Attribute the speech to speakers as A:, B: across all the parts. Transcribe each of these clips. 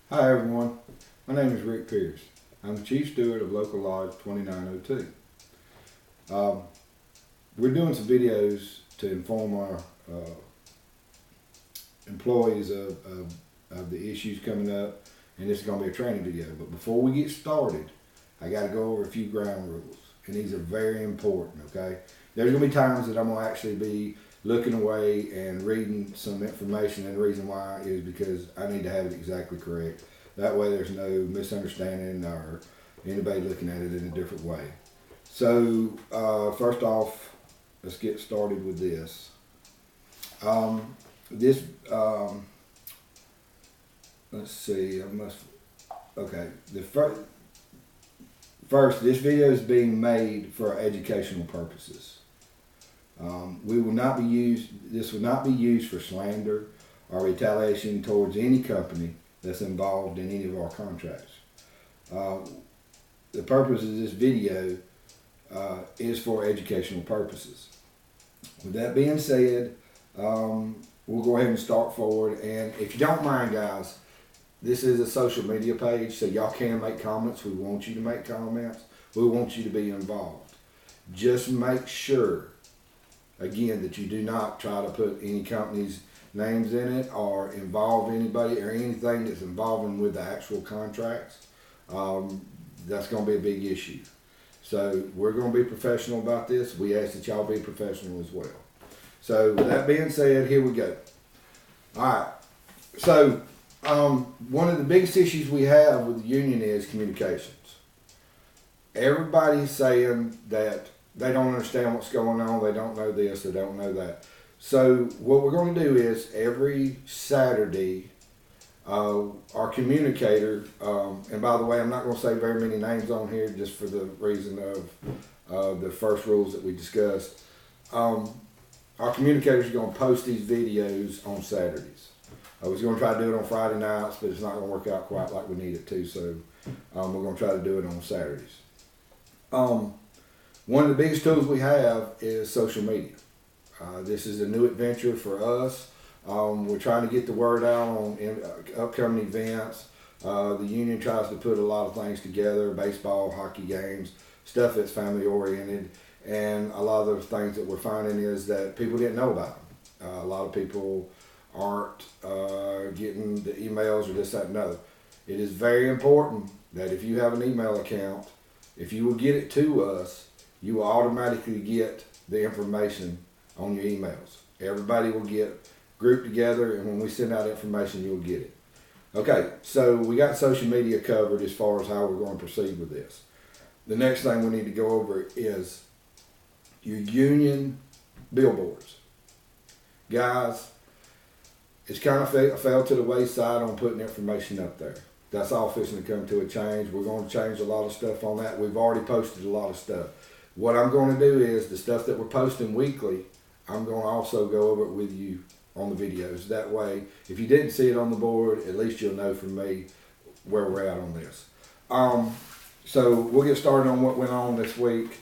A: Hi everyone, my name is Rick Pierce. I'm the Chief Steward of Local Lodge 2902. We're doing some videos to inform our employees of the issues coming up, and this is going to be a training video. But before we get started, I got to go over a few ground rules, and these are very important, okay? There's going to be times that I'm going to actually be looking away and reading some information, and the reason why is because I need to have it exactly correct. That way there's no misunderstanding or anybody looking at it in a different way. So first off, let's get started with this. Let's see, first, this video is being made for educational purposes. This will not be used for slander or retaliation towards any company that's involved in any of our contracts. The purpose of this video is for educational purposes. With that being said, we'll go ahead and start forward. And if you don't mind, guys, this is a social media page, so y'all can make comments. We want you to make comments. We want you to be involved. Just make sure, again, that you do not try to put any company's names in it or involve anybody or anything that's involving with the actual contracts. That's going to be a big issue. So we're going to be professional about this. We ask that y'all be professional as well. So with that being said, here we go. All right. So one of the biggest issues we have with the union is communications. Everybody's saying that they don't understand what's going on. They don't know this. They don't know that. So what we're going to do is every Saturday, our communicator, and by the way, I'm not going to say very many names on here just for the reason of the first rules that we discussed. Our communicators are going to post these videos on Saturdays. I was going to try to do it on Friday nights, but it's not going to work out quite like we need it to, so we're going to try to do it on Saturdays. One of the biggest tools we have is social media. This is a new adventure for us. We're trying to get the word out on upcoming events. The union tries to put a lot of things together, baseball, hockey games, stuff that's family oriented. And a lot of those things that we're finding is that people didn't know about them. A lot of people aren't getting the emails or this, that, and other. It is very important that if you have an email account, if you will get it to us, you will automatically get the information on your emails. Everybody will get grouped together, and when we send out information, you'll get it. Okay, so we got social media covered as far as how we're going to proceed with this. The next thing we need to go over is your union billboards. Guys, it's kind of fell to the wayside on putting information up there. That's all fixing to come to a change. We're going to change a lot of stuff on that. We've already posted a lot of stuff. What I'm going to do is the stuff that we're posting weekly, I'm going to also go over it with you on the videos. That way, if you didn't see it on the board, at least you'll know from me where we're at on this. So we'll get started on what went on this week.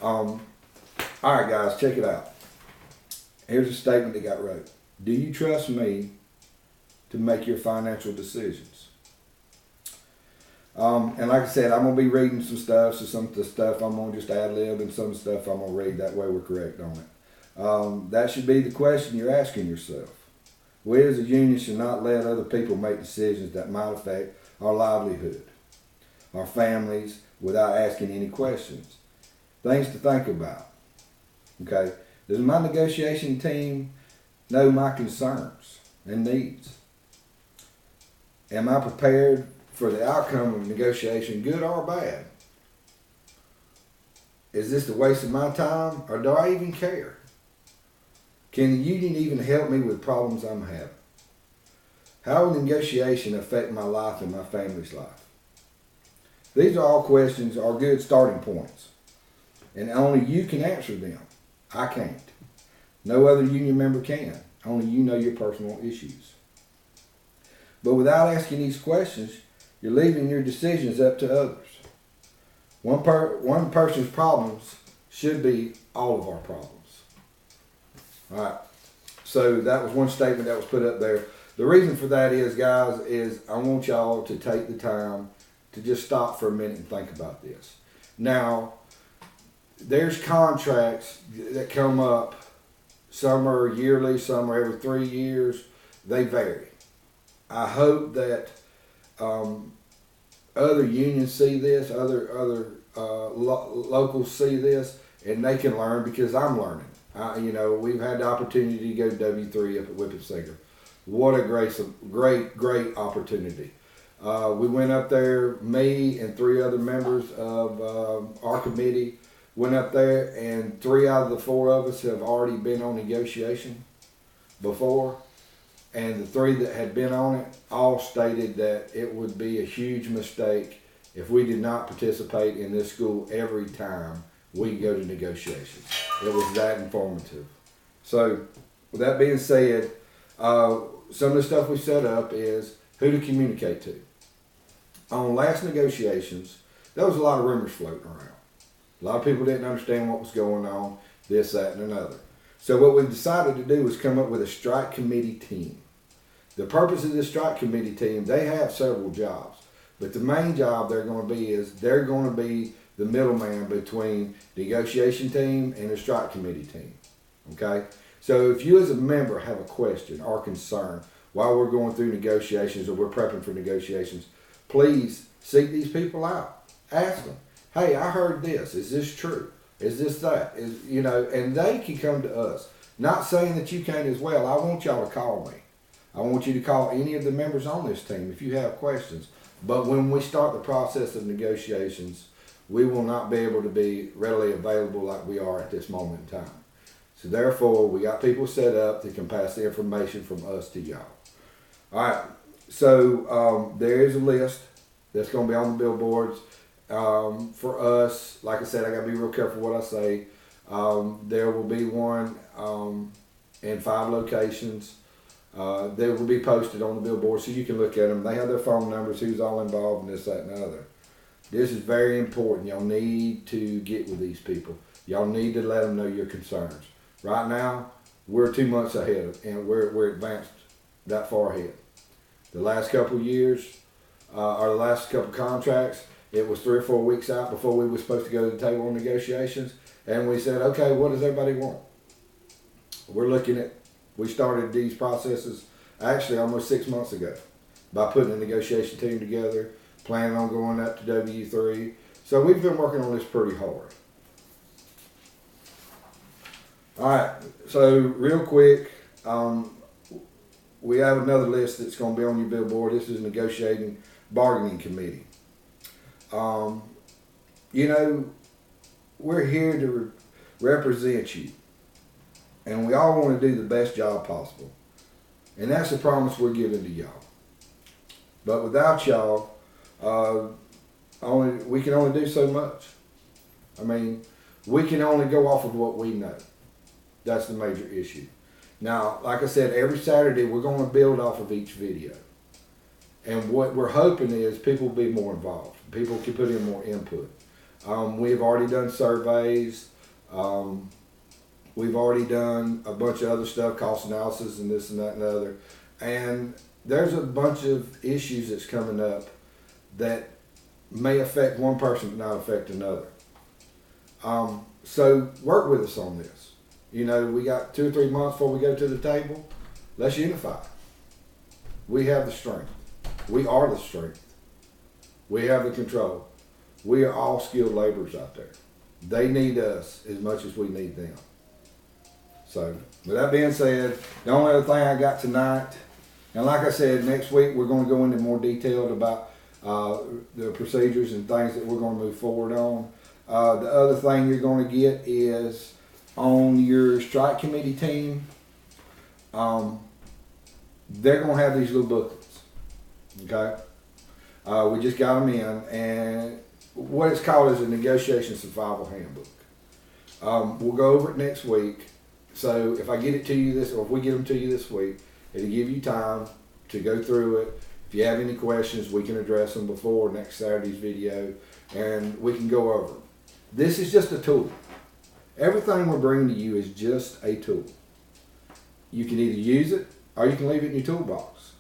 A: All right, guys, check it out. Here's a statement that got wrote. Do you trust me to make your financial decisions? And like I said, I'm going to be reading some stuff, so some of the stuff I'm going to just ad-lib, and some stuff I'm going to read. That way we're correct on it. That should be the question you're asking yourself. We as a union should not let other people make decisions that might affect our livelihood, our families, without asking any questions. Things to think about. Okay, does my negotiation team know my concerns and needs? Am I prepared for the outcome of negotiation, good or bad? Is this a waste of my time, or do I even care? Can the union even help me with problems I'm having? How will negotiation affect my life and my family's life? These are all questions, are good starting points, and only you can answer them. I can't. No other union member can. Only you know your personal issues. But without asking these questions, you're leaving your decisions up to others. One person's problems should be all of our problems. All right. So that was one statement that was put up there. The reason for that is, guys, is I want y'all to take the time to just stop for a minute and think about this. Now, there's contracts that come up. Some are yearly, some are every 3 years. They vary. I hope that other unions see this, other locals see this, and they can learn, because I'm learning. We've had the opportunity to go to W3 up at Whippet Singer. What a great opportunity. We went up there, me and 3 other members of our committee went up there, and 3 out of the 4 of us have already been on negotiation before. And the 3 that had been on it all stated that it would be a huge mistake if we did not participate in this school every time we go to negotiations. It was that informative. So, with that being said, some of the stuff we set up is who to communicate to. On last negotiations, there was a lot of rumors floating around. A lot of people didn't understand what was going on, this, that, and another. So what we decided to do was come up with a strike committee team. The purpose of this strike committee team, they have several jobs, but the main job they're going to be is they're going to be the middleman between the negotiation team and the strike committee team. Okay? So if you as a member have a question or concern while we're going through negotiations or we're prepping for negotiations, please seek these people out. Ask them, hey, I heard this. Is this true? Is this that? And they can come to us. Not saying that you can't as well. I want y'all to call me. I want you to call any of the members on this team if you have questions. But when we start the process of negotiations, we will not be able to be readily available like we are at this moment in time. So therefore, we got people set up that can pass the information from us to y'all. All right. So there is a list that's going to be on the billboards. For us, like I said, I got to be real careful what I say. There will be one in 5 locations. They will be posted on the billboard so you can look at them. They have their phone numbers, who's all involved, and this, that, and the other. This is very important. Y'all need to get with these people. Y'all need to let them know your concerns. Right now, we're 2 months ahead, and we're advanced that far ahead. The last couple of years, or the last couple of contracts, it was 3 or 4 weeks out before we were supposed to go to the table on negotiations, and we said, okay, what does everybody want? We started these processes actually almost 6 months ago by putting a negotiation team together, planning on going up to W3. So we've been working on this pretty hard. All right, so real quick, we have another list that's going to be on your billboard. This is negotiating bargaining committee. We're here to represent you, and we all want to do the best job possible, and that's the promise we're giving to y'all. But without y'all, we can only do so much. I mean, we can only go off of what we know. That's the major issue. Now, like I said, every Saturday we're going to build off of each video. And what we're hoping is people will be more involved. People can put in more input. We've already done surveys. We've already done a bunch of other stuff, cost analysis and this and that and the other. And there's a bunch of issues that's coming up that may affect one person but not affect another. So work with us on this. We got 2 or 3 months before we go to the table. Let's unify. We have the strength. We are the strength. We have the control. We are all skilled laborers out there. They need us as much as we need them. So, with that being said, the only other thing I got tonight, and like I said, next week we're going to go into more detail about the procedures and things that we're going to move forward on. The other thing you're going to get is on your strike committee team, they're going to have these little booklets. Okay? We just got them in, and what it's called is a negotiation survival handbook. We'll go over it next week. So if I get it to you or if we get them to you this week, it'll give you time to go through it. If you have any questions, we can address them before next Saturday's video, and we can go over them. This is just a tool. Everything we're bringing to you is just a tool. You can either use it or you can leave it in your toolbox.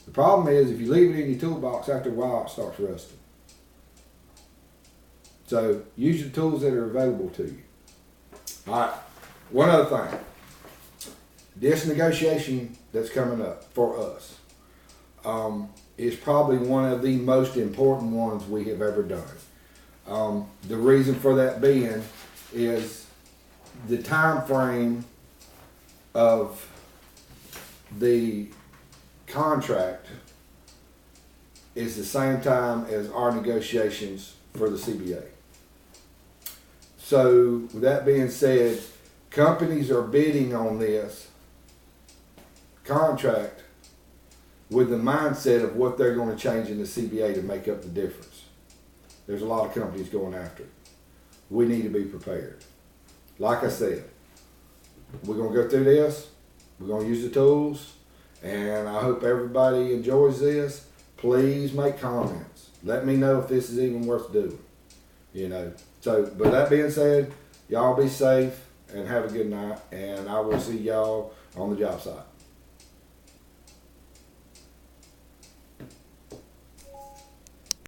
A: The problem is if you leave it in your toolbox, after a while it starts rusting. So use the tools that are available to you. All right, one other thing. This negotiation that's coming up for us is probably one of the most important ones we have ever done. The reason for that being is the time frame of the contract is the same time as our negotiations for the CBA. So with that being said, companies are bidding on this contract with the mindset of what they're going to change in the CBA to make up the difference. There's a lot of companies going after it. We need to be prepared. Like I said, we're going to go through this. We're going to use the tools. And I hope everybody enjoys this. Please make comments. Let me know if this is even worth doing. You know. So, but that being said, y'all be safe and have a good night. And I will see y'all on the job site.